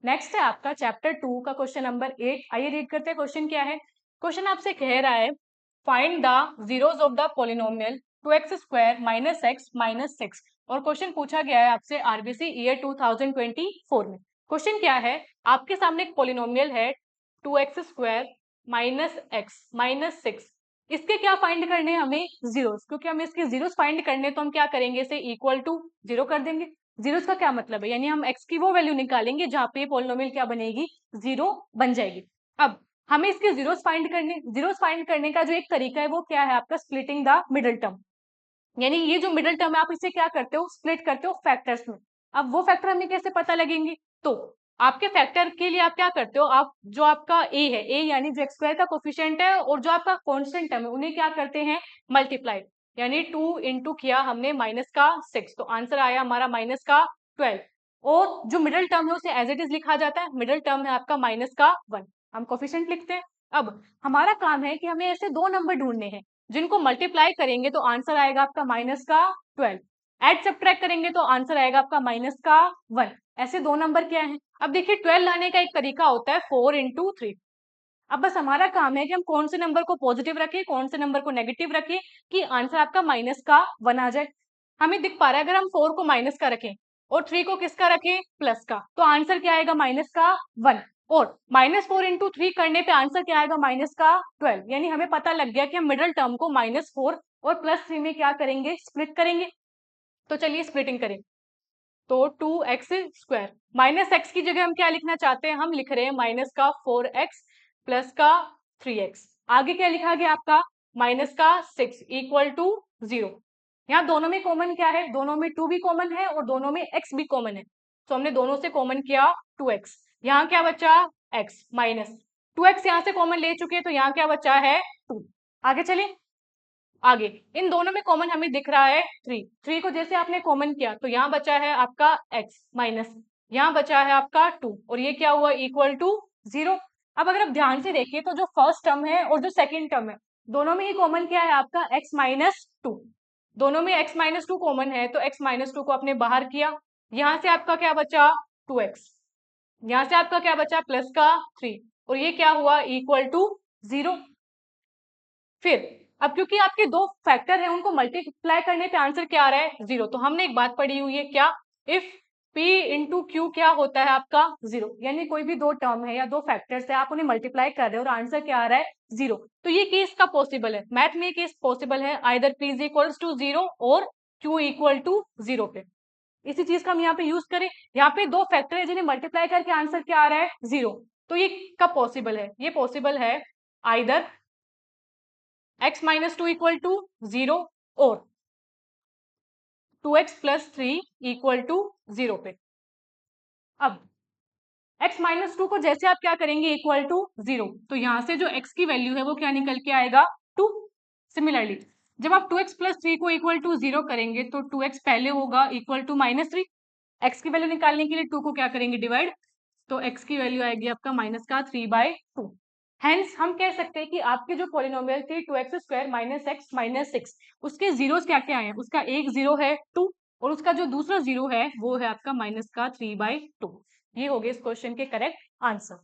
Next है आपका chapter 2 का क्वेश्चन नंबर 8। आइए रीड करते हैं क्वेश्चन क्या है। क्वेश्चन आपसे कह रहा है find the zeros of the polynomial 2x² - x - 6 और क्वेश्चन पूछा गया है आपसे आरबीसी ईयर 2024 में। क्वेश्चन क्या है, आपके सामने एक पॉलिनोमियल है 2x² - x - 6। इसके क्या फाइंड करने हैं हमें, जीरोस। क्योंकि हमें इसके जीरोस फाइंड करने तो हम क्या करेंगे, इसे इक्वल टू जीरो कर देंगे। जीरोस का क्या मतलब है, यानी हम x की वो वैल्यू निकालेंगे जहां पे पॉलिनोमियल क्या बनेगी, जीरो बन जाएगी। अब हमें इसके जीरोस फाइंड करने, जीरोस फाइंड करने का जो एक तरीका है वो क्या है आपका, स्प्लिटिंग द मिडिल टर्म। यानी ये जो मिडिल टर्म है आप इसे क्या करते हो, स्प्लिट करते हो फैक्टर्स में। अब वो फैक्टर हमें कैसे पता लगेंगे, तो आपके फैक्टर के लिए आप क्या करते हो, आप जो आपका a है, a यानी जो x² का कोफिशिएंट है और जो आपका कांस्टेंट टर्म है उन्हें क्या करते हैं, मल्टीप्लाई। यानी 2 इंटू किया हमने माइनस का 6, तो आंसर आया हमारा माइनस का 12। और जो मिडिल टर्म है उसे एज इट इज लिखा जाता है, मिडिल टर्म है आपका माइनस का 1। हम कोफिशिएंट लिखते हैं। अब हमारा काम है कि हमें ऐसे दो नंबर ढूंढने हैं जिनको मल्टीप्लाई करेंगे तो आंसर आएगा आपका माइनस का 12, एड सब्ट्रैक्ट करेंगे तो आंसर आएगा आपका माइनस का 1। ऐसे दो नंबर क्या है, अब देखिए 12 लाने का एक तरीका होता है 4 इंटू 3। अब बस हमारा काम है कि हम कौन से नंबर को पॉजिटिव रखें, कौन से नंबर को नेगेटिव रखें कि आंसर आपका माइनस का 1 आ जाए। हमें दिख पा रहा है अगर हम 4 को माइनस का रखें और 3 को किसका रखें, प्लस का, तो आंसर क्या आएगा, माइनस का 1। और -4 इंटू 3 करने पे आंसर क्या आएगा, माइनस का 12। यानी हमें पता लग गया कि हम मिडिल टर्म को -4 और +3 में क्या करेंगे, स्प्लिट करेंगे। तो चलिए स्प्लिटिंग करें। तो 2x² माइनस x की जगह हम क्या लिखना चाहते हैं, हम लिख रहे हैं माइनस का 4x प्लस का 3x। आगे क्या लिखा गया आपका, माइनस का 6 इक्वल टू 0। यहाँ दोनों में कॉमन क्या है, दोनों में 2 भी कॉमन है और दोनों में x भी कॉमन है। तो हमने दोनों से कॉमन किया 2x। यहाँ क्या बचा, x माइनस 2x यहाँ से कॉमन ले चुके हैं तो यहाँ क्या बचा है 2। आगे चलिए, आगे इन दोनों में कॉमन हमें दिख रहा है 3। 3 को जैसे आपने कॉमन किया तो यहाँ बचा है आपका x माइनस, यहाँ बचा है आपका 2 और ये क्या हुआ, इक्वल टू 0। अब अगर आप ध्यान से देखिए तो जो फर्स्ट टर्म है और जो सेकंड टर्म है दोनों में ही कॉमन क्या है आपका, x माइनस 2। दोनों में x माइनस 2 कॉमन है तो x माइनस 2 को आपने बाहर किया। यहाँ से आपका क्या बचा 2x, यहाँ से आपका क्या बचा प्लस का 3 और ये क्या हुआ, इक्वल टू 0। फिर अब क्योंकि आपके दो फैक्टर हैं उनको मल्टीप्लाई करने पे आंसर क्या आ रहा है, 0। तो हमने एक बात पढ़ी हुई है क्या, इफ p इंटू क्यू क्या होता है आपका 0। यानी कोई भी दो टर्म है या दो फैक्टर्स है आप उन्हें मल्टीप्लाई कर रहे हो और आंसर क्या आ रहा है 0। तो ये केस का पॉसिबल है, मैथ में ये केस पॉसिबल है, either p is equals to 0 और q इक्वल टू 0 पे। इसी चीज का हम यहाँ पे यूज करें, यहाँ पे दो फैक्टर है जिन्हें मल्टीप्लाई करके आंसर क्या आ रहा है 0। तो ये कब पॉसिबल है, ये पॉसिबल है either x minus 2 equal to 0 और 2x प्लस 3 इक्वल टू 0 पे। अब x माइनस 2 को जैसे आप क्या करेंगे, इक्वल टू 0, तो यहां से जो x की वैल्यू है वो क्या निकल के आएगा 2। सिमिलरली जब आप 2x प्लस 3 को इक्वल टू 0 करेंगे तो 2x पहले होगा इक्वल टू -3। x की वैल्यू निकालने के लिए 2 को क्या करेंगे, डिवाइड, तो x की वैल्यू आएगी आपका माइनस का 3/2। हेंस हम कह सकते हैं कि आपके जो पॉलिनोमियल थे 2x² - x - 6 उसके जीरोस क्या क्या है, उसका एक जीरो है 2 और उसका जो दूसरा जीरो है वो है आपका माइनस का 3/2। ये हो गए इस क्वेश्चन के करेक्ट आंसर।